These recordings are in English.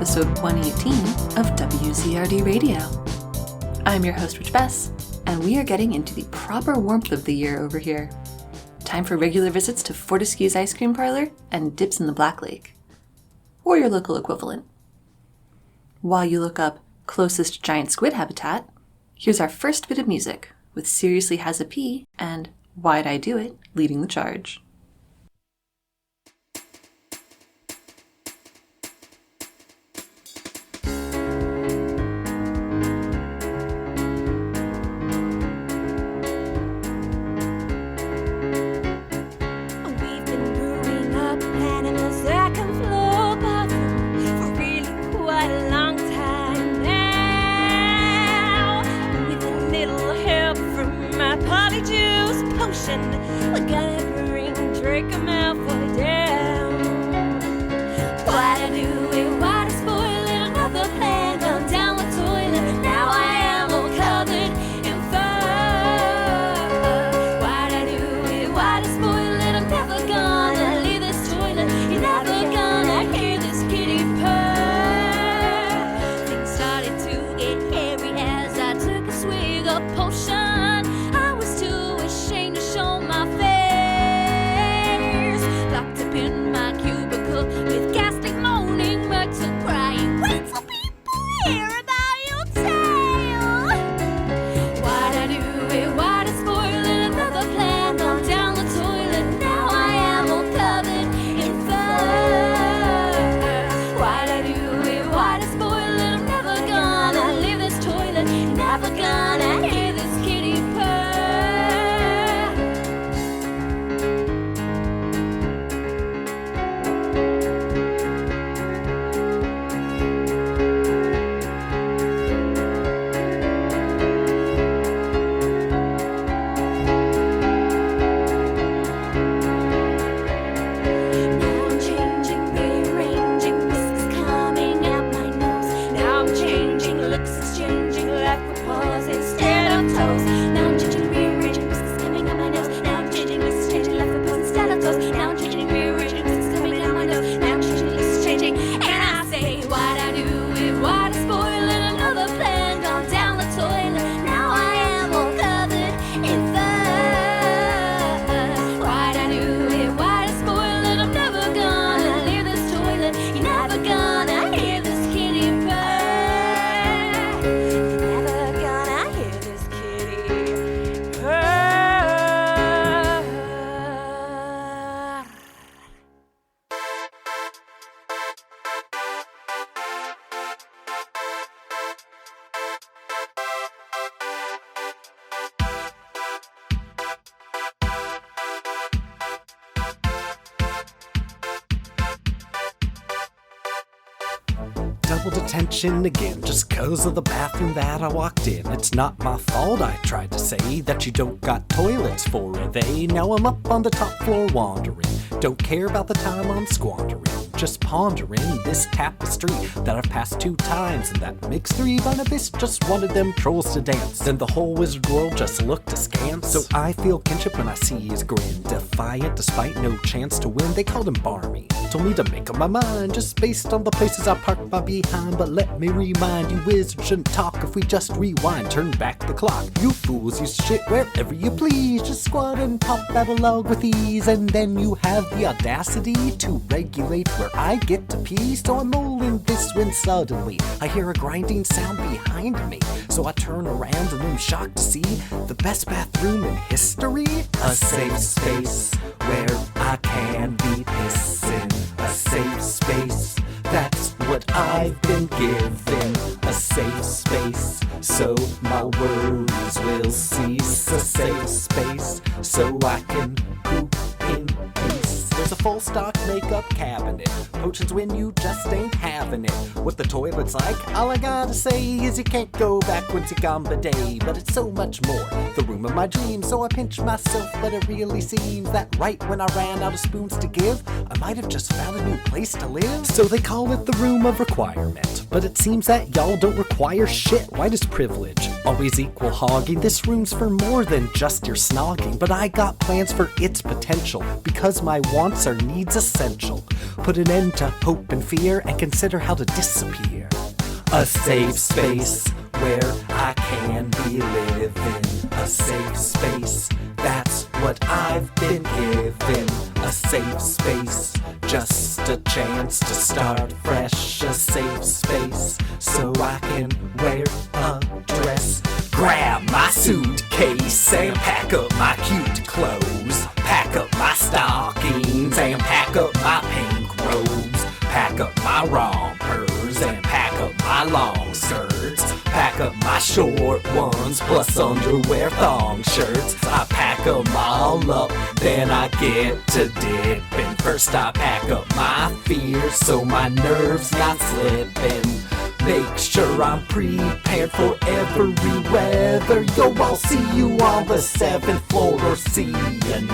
episode 118 of WZRD Radio. I'm your host, Rich Bess, and we are getting into the proper warmth of the year over here. Time for regular visits to Fortescue's Ice Cream Parlor and dips in the Black Lake, or your local equivalent. While you look up closest giant squid habitat, here's our first bit of music with Seriously Has a Pee and Why'd I Do It leading the charge. We gotta bring Drake a Malfoy down. Why'd I do it? Why'd I spoil it? Another plan gone down the toilet. Now I am all covered in fur. Why'd I do it? Why'd I spoil it? I'm never gonna leave this toilet. You're never gonna hear this kitty purr. Things started to get hairy as I took a swig of potion. With ghastly moaning, Myrtle crying, wait till people hear about your tale. Why'd I do it? Why'd I spoil it? Another plan gone down the toilet. Now I am all covered in fur. Why'd I do it? Why'd I spoil it? I'm never gonna leave this toilet. You're never gonna hear this kitty purr. Double detention again, just 'cause of the bathroom that I walked in. It's not my fault, I tried to say, that you don't got toilets for a they. Now I'm up on the top floor wandering, don't care about the time I'm squandering. Just pondering this tapestry that I've passed 2 times, and that makes 3, but Abyss just wanted them trolls to dance. Then the whole wizard world just looked askance, so I feel kinship when I see his grin. Defiant despite no chance to win, they called him Barmy. Told me to make up my mind just based on the places I parked my behind. But let me remind you, wizards shouldn't talk if we just rewind. Turn back the clock. You fools use shit wherever you please. Just squat and pop that log with ease, and then you have the audacity to regulate where I get to pee. So I'm rolling this when suddenly I hear a grinding sound behind me. So I turn around and I'm shocked to see the best bathroom in history. A safe space where I can be pissing. A safe space, that's what I've been given. A safe space, so my worries will cease. A safe space, so I can poop in peace. There's a full stock makeup cabinet, potions when you just ain't having it. What the toilet's like, all I gotta say is you can't go back once you're gone bidet. But it's so much more, the room of my dreams. So I pinch myself, but it really seems that right when I ran out of spoons to give, I might have just found a new place to live. So they call it the room of requirement, but it seems that y'all don't require require shit. Why does privilege always equal hogging? This room's for more than just your snogging, but I got plans for its potential, because my wants are needs essential. Put an end to hope and fear, and consider how to disappear. A safe space where I can be living. A safe space, that's what I've been given. A safe space, just a chance to start fresh. A safe space, so I can wear a dress. Grab my suitcase and pack up my cute clothes. Pack up my stockings and pack up my pink robes. Pack up my rompers and pack up my long skirts. Pack up my short ones plus underwear thong shirts. I pack 'em all up, then I get to dipping. First I pack up my fears so my nerves not slipping. Make sure I'm prepared for every weather. Yo, I'll see you on the 7th floor or see you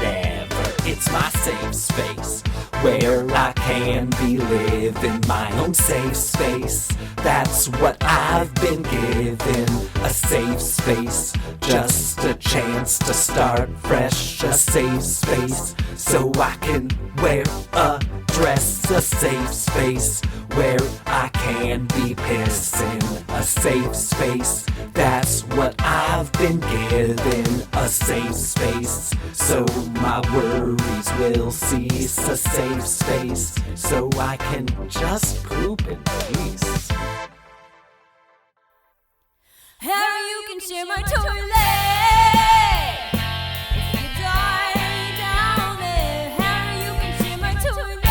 never. It's my safe space where I can be living my own safe space. That's what I've been given. A safe space, just a chance to start fresh. A safe space, so I can wear a dress. A safe space where I can be pissing. A safe space, that's what I've been given. A safe space, so my worries will cease. A safe space, so I can just poop in peace. Harry, you can share my toilet. If you die down there, Harry, you can share my toilet.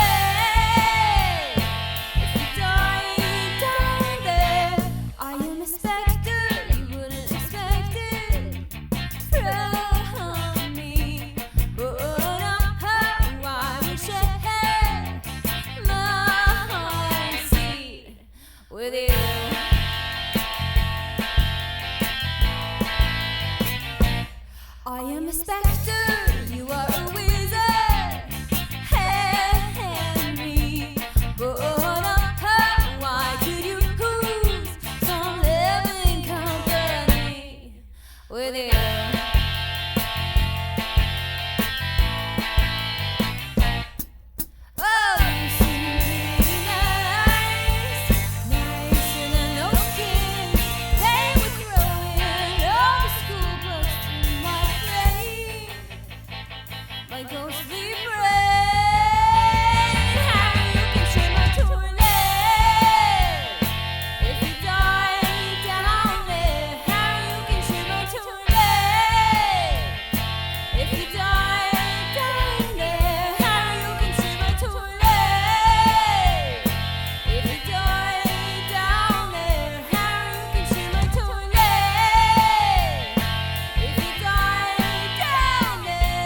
If you die down there, I am a specter, you wouldn't expect it from me. But I would share my seat with you. I am a specter, you are a wizard, Henry. But why could you lose some living company with you? Oh, you seem pretty nice, nicer than those kids. They were throwing all the school books to my brain, my ghostly brain. Harry, you can share my toilet. If you die down there, Harry, you can share my toilet. If you die down there, Harry, you can share my toilet. If you die down there, Harry, you can share my toilet. If you die down there.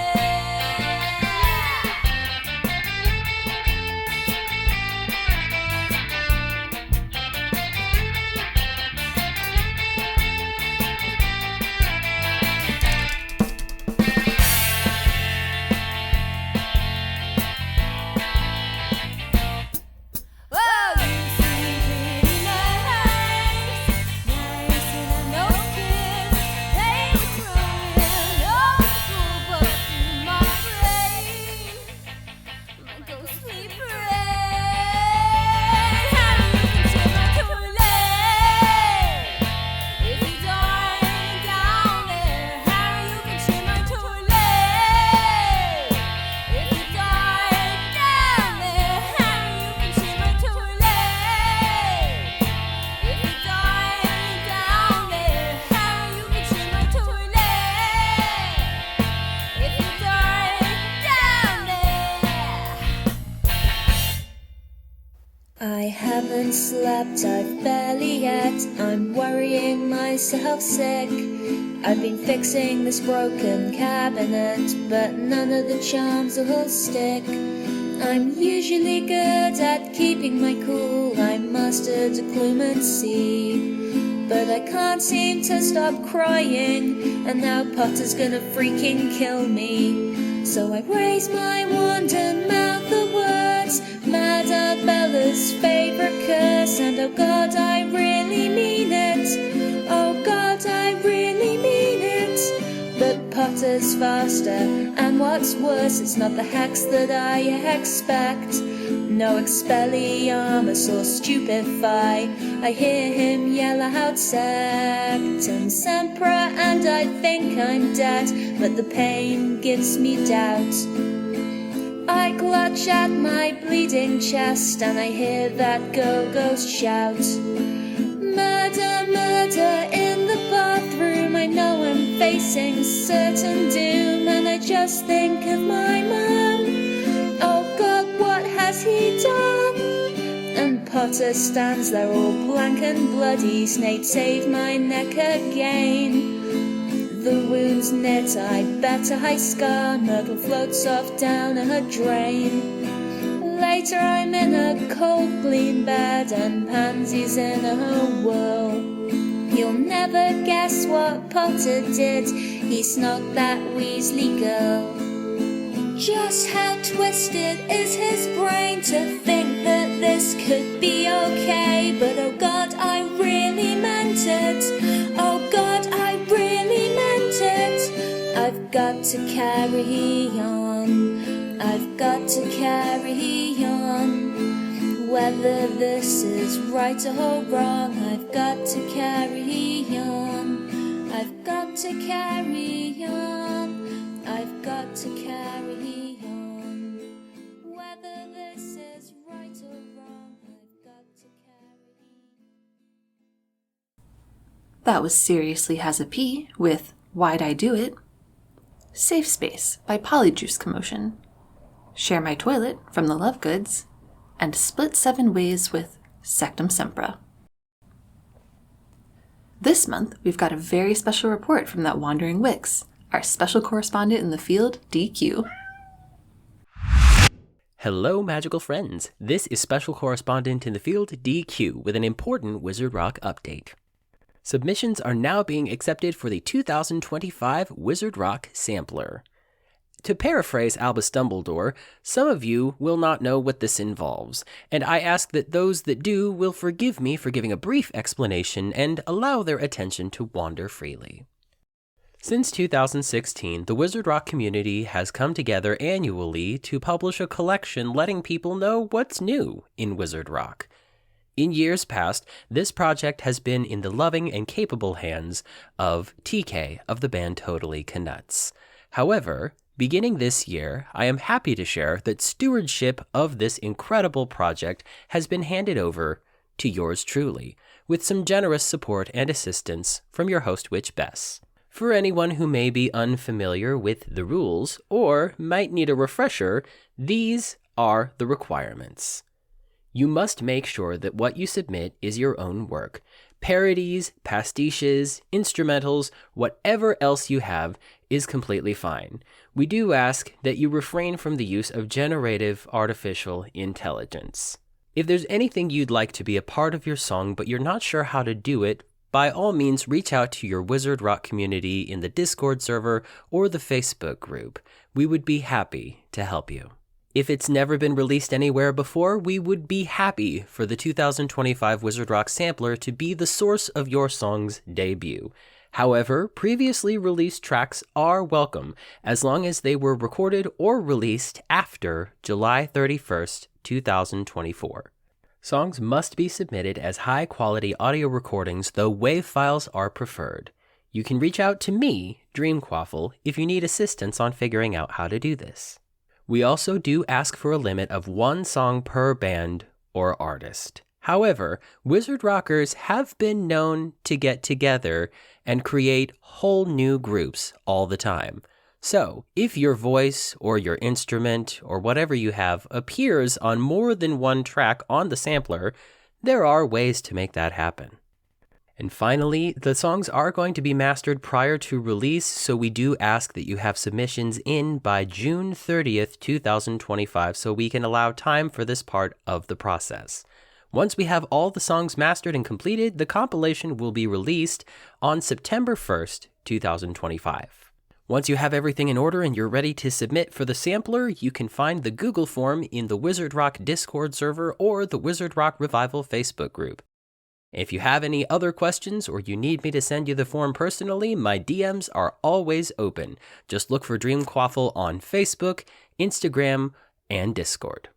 Oh, you seem pretty nice, nicer than those kids. They were throwing all the school books in my brain, my ghostly brain. Harry, you can share my toilet. If you die down there, Harry, you can share my toilet. If you die down there, Harry, you can share my toilet. If you die down there, Harry, you can share my toilet. If you die down there. I haven't slept, I've barely ate. I'm worrying myself sick. I've been fixing this broken cabinet, but none of the charms will stick. I'm usually good at keeping my cool. I mustered a clemency, but I can't seem to stop crying, and now Potter's gonna freaking kill me. So I raise my wand and mouth the words, Mad Bella's favorite curse, and oh God, I really mean it. moves faster. And what's worse, it's not the hex that I expect. No Expelliarmus or Stupefy. I hear him yell out Sectum Sempra, and I think I'm dead, but the pain gives me doubt. I clutch at my bleeding chest and I hear that go-ghost shout. Murder, murder in the bathroom. I know I'm facing certain doom, and I just think of my mum. Oh God, what has he done? And Potter stands there all blank and bloody. Snape saved my neck again. The wound's knit, I bet a high scar. Myrtle floats off down a drain. Later I'm in a cold clean bed, and Pansy's in a whirl. You'll never guess what Potter did. He snogged that Weasley girl. Just how twisted is his brain to think that this could be okay? But oh God, I really meant it. Oh God, I really meant it. I've got to carry on. I've got to carry on. Whether this is right or wrong, I've got to carry on. I've got to carry on. I've got to carry on. Whether this is right or wrong, I've got to carry on. That was Seriously Has a Pee with Why'd I Do It? Safe Space by Polyjuice Commotion. Share My Toilet from the Love Goods. And Split 7 Ways with Sectum Sempra. This month, we've got a very special report from that wandering Wix, our special correspondent in the field, DQ. Hello, magical friends. This is special correspondent in the field, DQ, with an important Wizard Rock update. Submissions are now being accepted for the 2025 Wizard Rock Sampler. To paraphrase Albus Dumbledore, some of you will not know what this involves, and I ask that those that do will forgive me for giving a brief explanation and allow their attention to wander freely. Since 2016, the Wizard Rock community has come together annually to publish a collection letting people know what's new in Wizard Rock. In years past, this project has been in the loving and capable hands of TK of the band Totally Canuts. However, beginning this year, I am happy to share that stewardship of this incredible project has been handed over to yours truly, with some generous support and assistance from your host Witch Bess. For anyone who may be unfamiliar with the rules or might need a refresher, these are the requirements. You must make sure that what you submit is your own work. Parodies, pastiches, instrumentals, whatever else you have is completely fine. We do ask that you refrain from the use of generative artificial intelligence. If there's anything you'd like to be a part of your song but you're not sure how to do it, by all means reach out to your Wizard Rock community in the Discord server or the Facebook group. We would be happy to help you. If it's never been released anywhere before, we would be happy for the 2025 Wizard Rock Sampler to be the source of your song's debut. However, previously released tracks are welcome, as long as they were recorded or released after July 31st, 2024. Songs must be submitted as high-quality audio recordings, though WAV files are preferred. You can reach out to me, Dreamquaffle, if you need assistance on figuring out how to do this. We also do ask for a limit of one song per band or artist. However, Wizard Rockers have been known to get together and create whole new groups all the time. So, if your voice or your instrument or whatever you have appears on more than one track on the sampler, there are ways to make that happen. And finally, the songs are going to be mastered prior to release, so we do ask that you have submissions in by June 30th, 2025, so we can allow time for this part of the process. Once we have all the songs mastered and completed, the compilation will be released on September 1st, 2025. Once you have everything in order and you're ready to submit for the sampler, you can find the Google form in the Wizard Rock Discord server or the Wizard Rock Revival Facebook group. If you have any other questions or you need me to send you the form personally, my DMs are always open. Just look for Dreamquaffle on Facebook, Instagram, and Discord.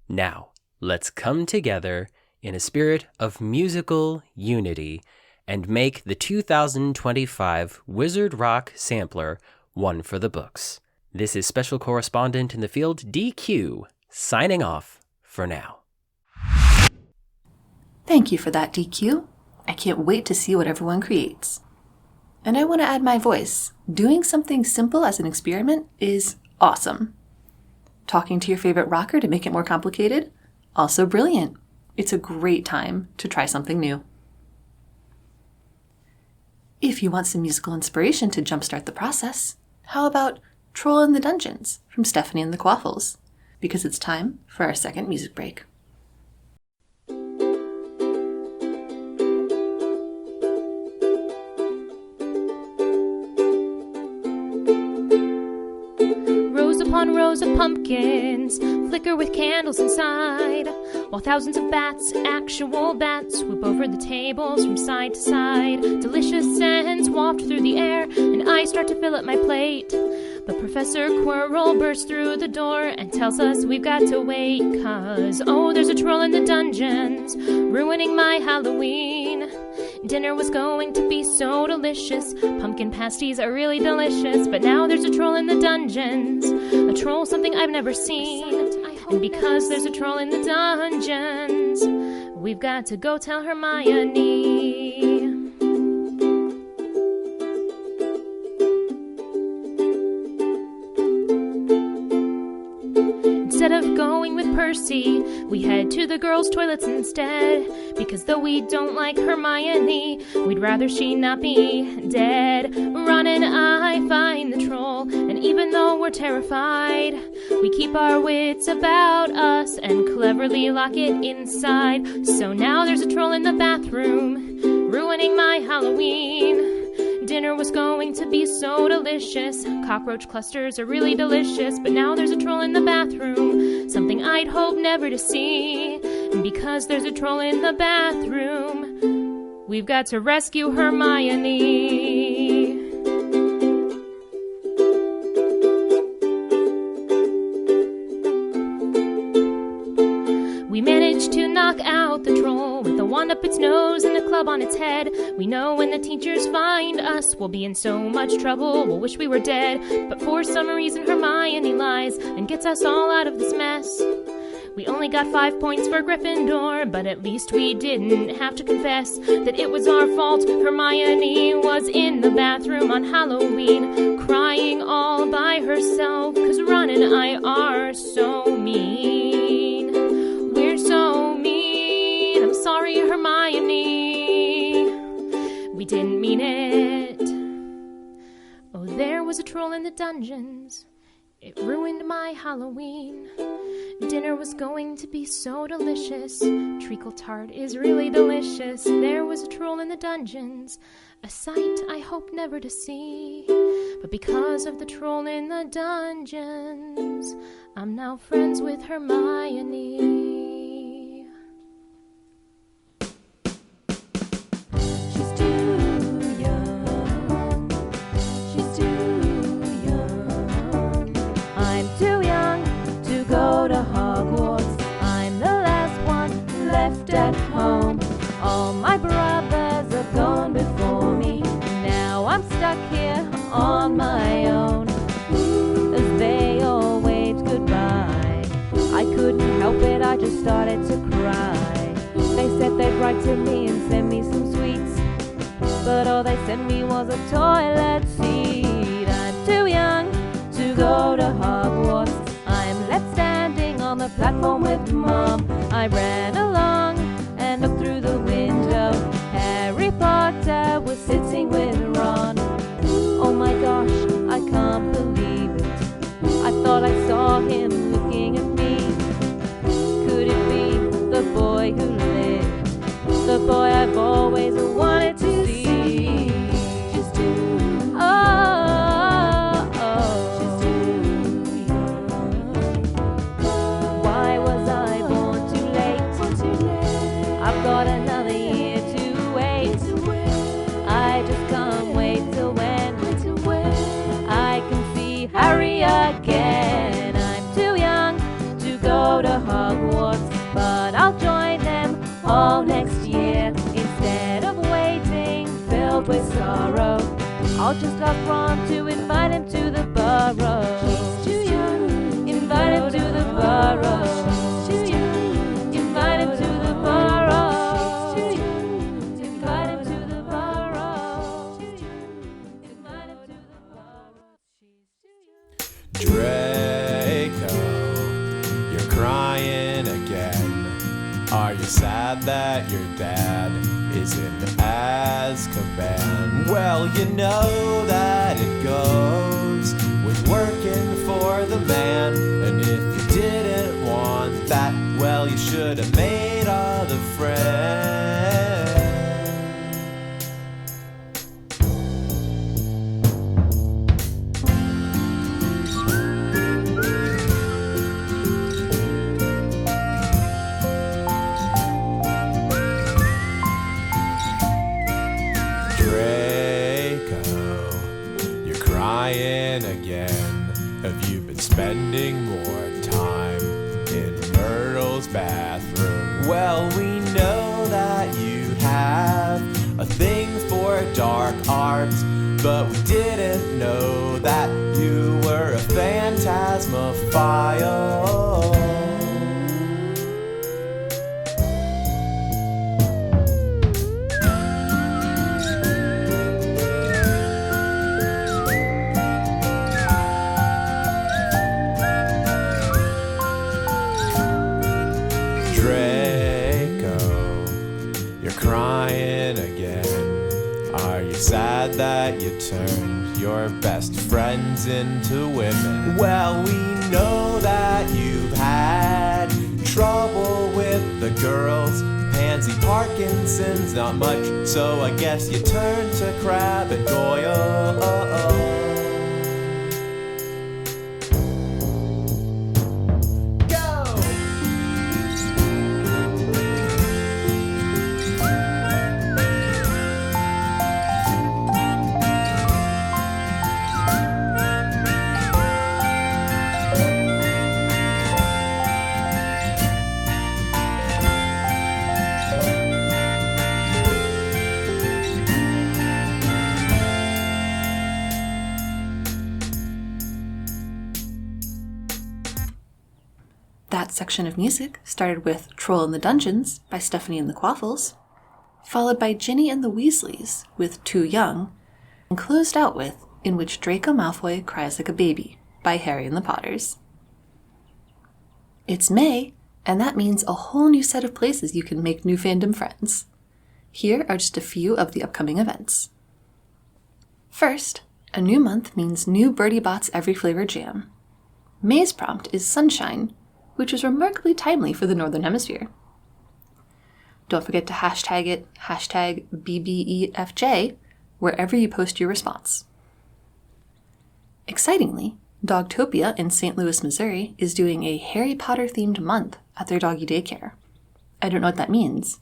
Now, let's come together in a spirit of musical unity and make the 2025 Wizard Rock Sampler one for the books. This is Special Correspondent in the Field, DQ, signing off for now. Thank you for that, DQ. I can't wait to see what everyone creates. And I want to add my voice. Doing something simple as an experiment is awesome. Talking to your favorite rocker to make it more complicated? Also brilliant. It's a great time to try something new. If you want some musical inspiration to jumpstart the process, how about Troll in the Dungeons from Stephanie and the Quaffles? Because it's time for our second music break. Upon rows of pumpkins flicker with candles inside, while thousands of bats, actual bats, swoop over the tables from side to side. Delicious scents waft through the air, and I start to fill up my plate. But Professor Quirrell bursts through the door and tells us we've got to wait, 'cause, oh, there's a troll in the dungeons, ruining my Halloween. Dinner was going to be so delicious, pumpkin pasties are really delicious, but now there's a troll in the dungeons, a troll something I've never seen. And because there's a troll in the dungeons, we've got to go tell Hermione. Instead of going with Percy, we head to the girls' toilets instead, because though we don't like Hermione, we'd rather she not be dead. Ron and I find the troll, and even though we're terrified, we keep our wits about us and cleverly lock it inside. So now there's a troll in the bathroom, ruining my Halloween. Dinner was going to be so delicious, cockroach clusters are really delicious, but now there's a troll in the bathroom, something I'd hope never to see. And because there's a troll in the bathroom, we've got to rescue Hermione. We managed to knock out the troll with a wand up its nose and a club on its head. We know when the teachers find us, we'll be in so much trouble, we'll wish we were dead. But for some reason Hermione lies and gets us all out of this mess. We only got 5 points for Gryffindor, but at least we didn't have to confess that it was our fault. Hermione was in the bathroom on Halloween, crying all by herself, 'cause Ron and I are so mean. We're so mean. I'm sorry, Hermione. We didn't mean it. Oh, there was a troll in the dungeons. It ruined my Halloween. Dinner was going to be so delicious. Treacle tart is really delicious. There was a troll in the dungeons, a sight I hope never to see. But because of the troll in the dungeons, I'm now friends with Hermione. She's too young. She's too young. I'm too young to go to Hogwarts. I'm the last one left at home. All my brothers have gone before me. Now I'm stuck here on my own. As they all waved goodbye, I couldn't help it, I just started to cry. They said they'd write to me and send me some sweets, but all they sent me was a toilet seat. I'm too young to go to Hogwarts. I'm left standing on the platform with Mom. I ran along and looked through the window. Harry Potter was sitting with Ron. Oh my gosh, I can't believe it. I thought I saw him looking at me. Could it be the boy who lived? The boy I've always wanted to see. She's too She's too young. Why was I born too late? I'll just ask Ron to invite him to the burrow. She's too young. Invite him to the burrow. She's too young. Invite him to the burrow. She's too young. Invite him to the burrow. She's too young. Invite him to the burrow. She's too young. Draco, you're crying again. Are you sad that your dad is in Azkaban? Well, you know that it goes with working for the man. And if you didn't want that, well, you should have made other friends. Spending more time in Myrtle's bathroom. Well, we know that you have a thing for dark arts, but we didn't know that you were a phantasmophile. Sad that you turned your best friends into women. Well, we know that you've had trouble with the girls. Pansy Parkinson's not much, so I guess you turn to Crab and Goyle. That section of music started with Troll in the Dungeons by Stephanie and the Quaffles, followed by Ginny and the Weasleys with Too Young, and closed out with In Which Draco Malfoy Cries Like a Baby by Harry and the Potters. It's May, and that means a whole new set of places you can make new fandom friends. Here are just a few of the upcoming events. First, a new month means new Birdie Bots Every Flavor Jam. May's prompt is Sunshine, which is remarkably timely for the Northern Hemisphere. Don't forget to hashtag it, #BBEFJ, wherever you post your response. Excitingly, Dogtopia in St. Louis, Missouri is doing a Harry Potter-themed month at their doggy daycare. I don't know what that means,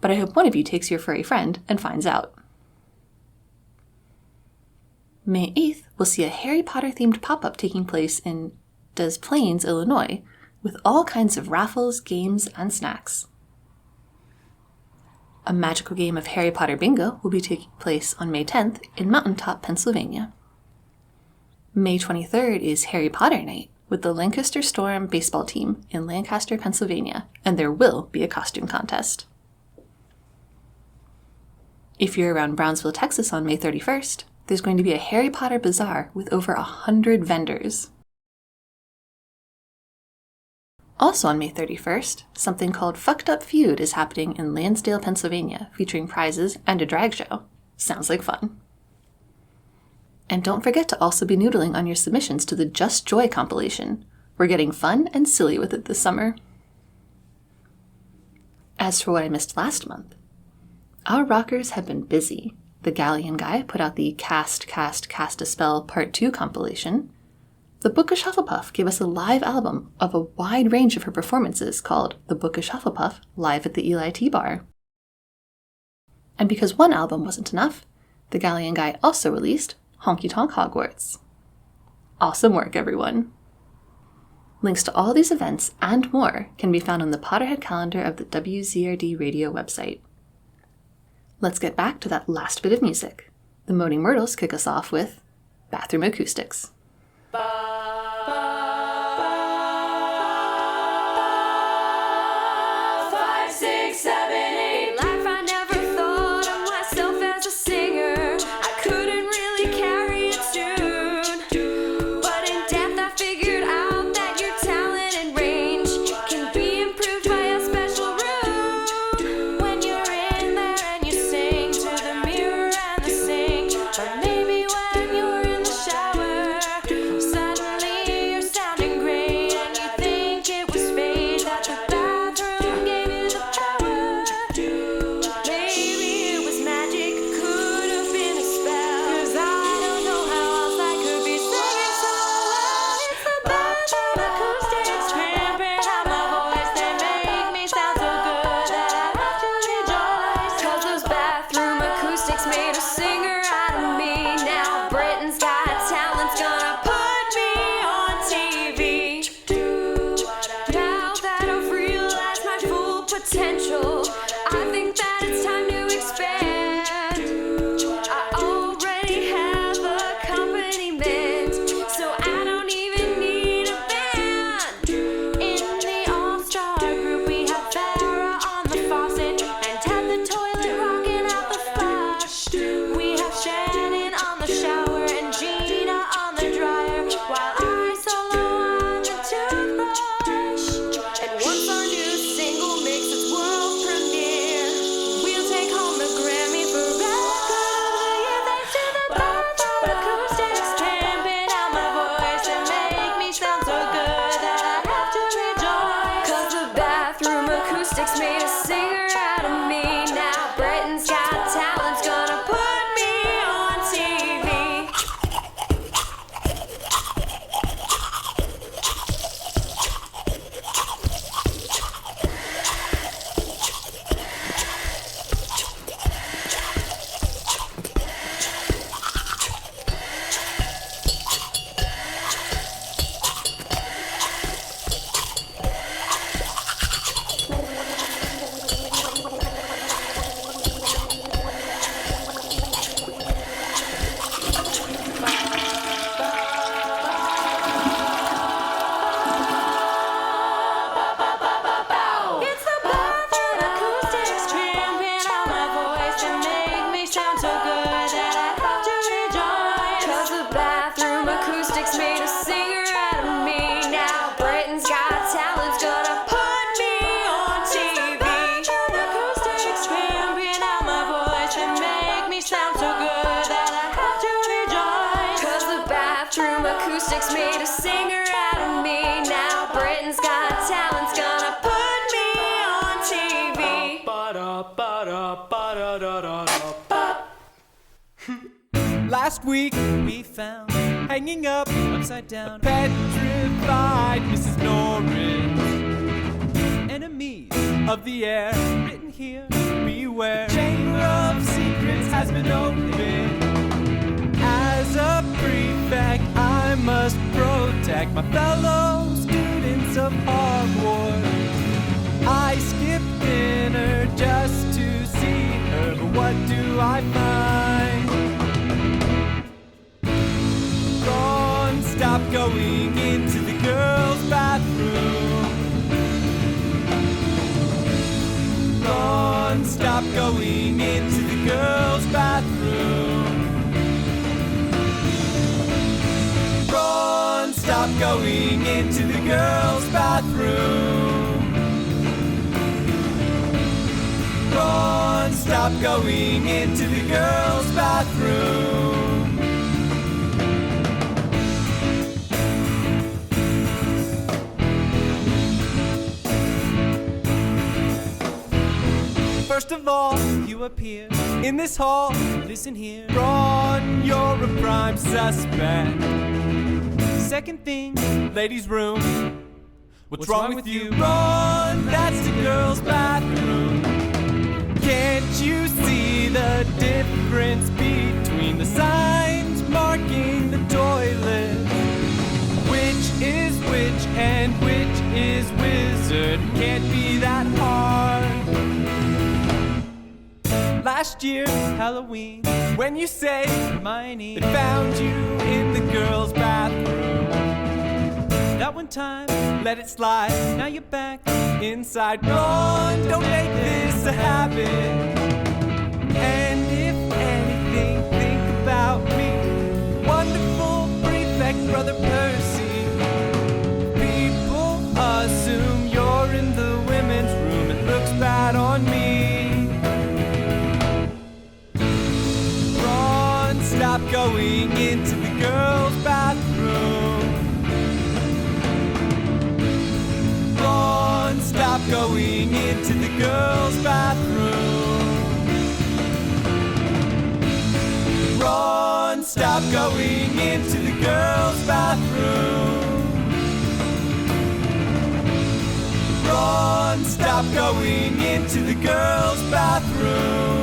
but I hope one of you takes your furry friend and finds out. May 8th, we'll see a Harry Potter-themed pop-up taking place in Des Plaines, Illinois, with all kinds of raffles, games, and snacks. A magical game of Harry Potter Bingo will be taking place on May 10th in Mountaintop, Pennsylvania. May 23rd is Harry Potter Night with the Lancaster Storm baseball team in Lancaster, Pennsylvania, and there will be a costume contest. If you're around Brownsville, Texas on May 31st, there's going to be a Harry Potter Bazaar with over 100 vendors. Also on May 31st, something called Fucked Up Feud is happening in Lansdale, Pennsylvania, featuring prizes and a drag show. Sounds like fun. And don't forget to also be noodling on your submissions to the Just Joy compilation. We're getting fun and silly with it this summer. As for what I missed last month, our rockers have been busy. The Galleon Guy put out the Cast a Spell Part 2 compilation. The Bookish Hufflepuff gave us a live album of a wide range of her performances called The Bookish Hufflepuff Live at the Eli T Bar. And because one album wasn't enough, the Galleon Guy also released Honky Tonk Hogwarts. Awesome work, everyone! Links to all these events and more can be found on the Potterhead calendar of the WZRD radio website. Let's get back to that last bit of music. The Moaning Myrtles kick us off with Bathroom Acoustics. 5, 6, 7, 8. Life, I never thought of myself as a singer. I couldn't really carry a tune. But in depth, I figured out that your talent and range can be improved by a special room. When you're in there and you sing to the mirror and the sink, or maybe when you're in the shower, suddenly you're sounding great and you think it was fate that the bathroom gave you the power. Maybe it was magic, could have been a spell, 'cause I don't know how else I could be singing so well. It's the bathroom acoustics cramping out my voice. They make me sound so good that I have to rejoice. 'Cause those bathroom acoustics made a singer out of me. Now Britain's Got Talent's gonna put me on TV. Now that I've realized my full potential, I think that it's time to expand. I already have accompaniment, so I don't even need a band. In the all-star group, we have Farrah on the faucet and Ted the toilet rocking out the flash. We have Shannon on the shower and Gina on the dryer, while I solo on the toothbrush. And once our new single makes its world premiere, we'll take home the Grammy for Record of the Year. Thanks to the bathroom acoustics cramping out my voice and make me sound so good that I have to rejoice. 'Cause the bathroom acoustics made a singer out of me. Now Britain's Got Talent's gonna put me on TV. It's the bathroom acoustics cramping out my voice and make me sound so good that I have to rejoice. 'Cause the bathroom acoustics made a singer out of me. Now Britain's Got Talent's gonna put me on TV. Acoustics cramping out my voice and make me sound so good that I have to rejoice. 'Cause the bathroom acoustics made a singer out of me. Now Britain's Got Talent's gonna put me on TV. Last week we found hanging up upside down a petrified Mrs. Norris. Enemies of the air written here, beware. Chamber of Secrets has been opened. As a prefect, I must protect my fellow students of Hogwarts. I skipped dinner just to see her, but what do I find? Ron, stop going into the girls' bathroom. Ron, stop going into the girls' bathroom. Ron, stop going into the girls' bathroom. Ron, stop going into the girls' bathroom. First of all, you appear in this hall. Listen here, Ron, you're a prime suspect. Second thing, ladies' room. What's wrong with you? Ron, that's the girls' bathroom. Can't you see the difference between the signs marking the toilet? Which is which and which is wizard? Can't be that hard. last year, Halloween, when you say my name. They found you in the girls' bathroom. That one time, let it slide. Now you're back inside. Run, don't make this a habit. And if anything, think about me. Wonderful prefect, Brother Percy. People assume you're in the women's room. It looks bad on me. Ron, stop going into the girls' bathroom. Ron, stop going into the girls' bathroom. Ron, stop going into the girls' bathroom. Ron, stop going into the girls' bathroom.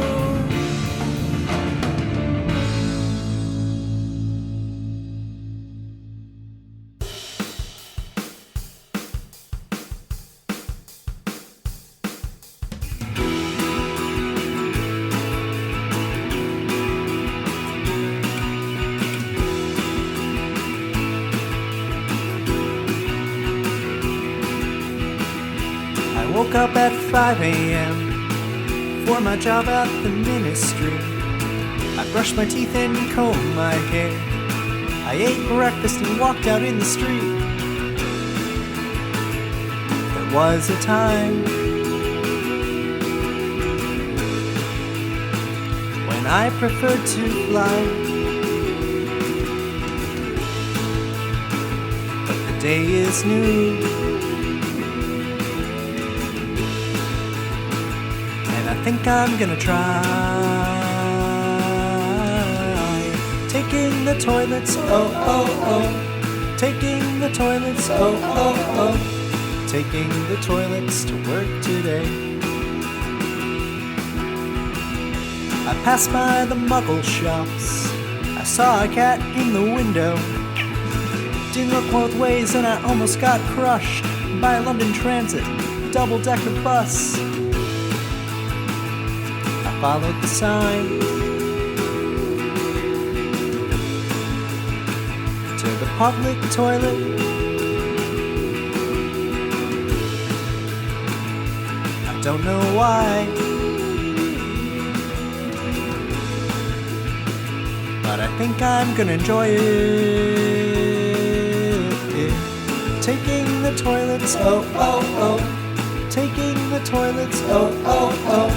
I woke up at 5 a.m. for my job at the ministry. I brushed my teeth and combed my hair. I ate breakfast and walked out in the street. There was a time when I preferred to fly, but the day is new. I think I'm gonna try taking the toilets, oh, oh, oh. Taking the toilets, oh, oh, oh. Taking the toilets to work today. I passed by the Muggle shops. I saw a cat in the window. Didn't look both ways and I almost got crushed by a London Transit double-decker bus. Followed the sign to the public toilet. I don't know why, but I think I'm gonna enjoy it. Taking the toilets, oh, oh, oh. Taking the toilets, oh, oh, oh.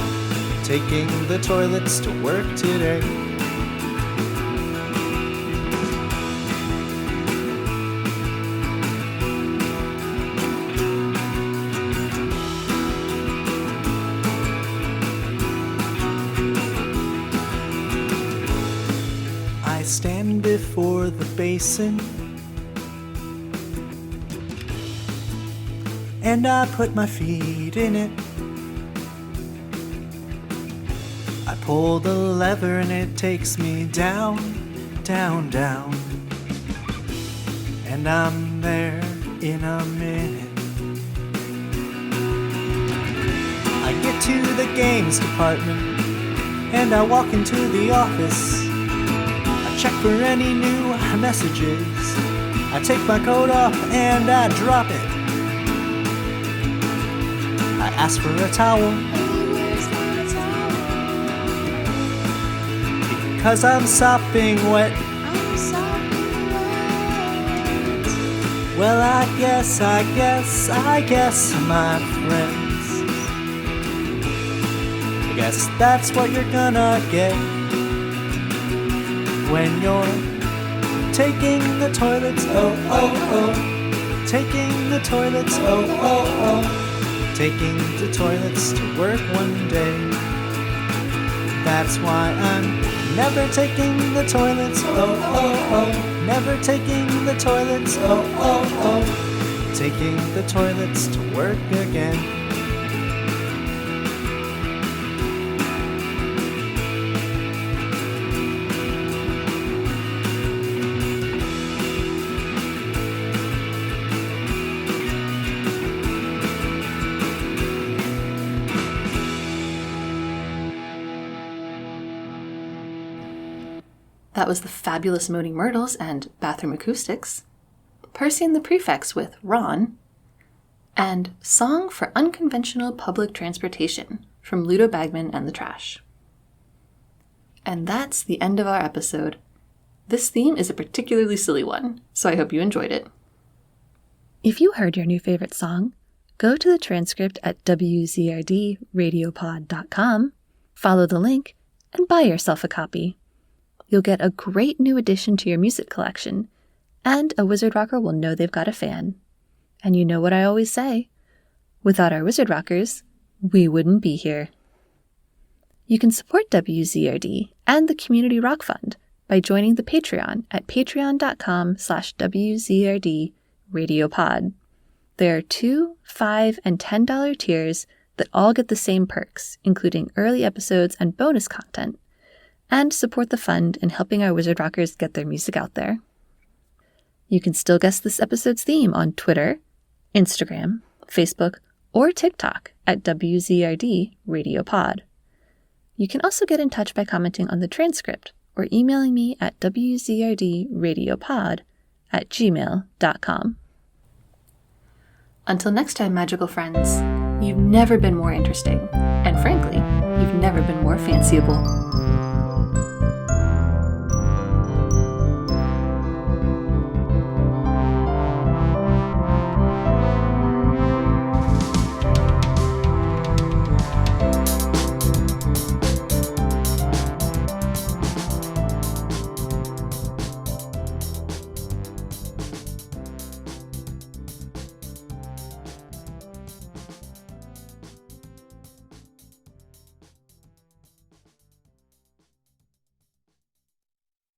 Taking the toilets to work today. I stand before the basin and I put my feet in it. I pull the lever and it takes me down, down, down. And I'm there in a minute. I get to the games department and I walk into the office. I check for any new messages. I take my coat off and I drop it. I ask for a towel. Cause I'm sopping wet. Well, I guess, my friends, I guess that's what you're gonna get when you're taking the toilets, oh, oh, oh. Taking the toilets, oh, oh, oh. Taking the toilets to work one day. That's why I'm never taking the toilets, oh, oh, oh. Never taking the toilets, oh, oh, oh. Taking the toilets to work again. That was the Fabulous Moaning Myrtles and Bathroom Acoustics, Percy and the Prefects with Ron, and Song for Unconventional Public Transportation from Ludo Bagman and the Trash. And that's the end of our episode. This theme is a particularly silly one, so I hope you enjoyed it. If you heard your new favorite song, go to the transcript at wzrdradiopod.com, follow the link, and buy yourself a copy. You'll get a great new addition to your music collection, and a Wizard Rocker will know they've got a fan. And you know what I always say, without our Wizard Rockers, we wouldn't be here. You can support WZRD and the Community Rock Fund by joining the Patreon at patreon.com/WZRDRadiopod. There are $2, $5, and $10 tiers that all get the same perks, including early episodes and bonus content, and support the fund in helping our Wizard Rockers get their music out there. You can still guess this episode's theme on Twitter, Instagram, Facebook, or TikTok at WZRD Radiopod. You can also get in touch by commenting on the transcript or emailing me at wzrdradiopod@gmail.com. Until next time, magical friends, you've never been more interesting, and frankly, you've never been more fanciable.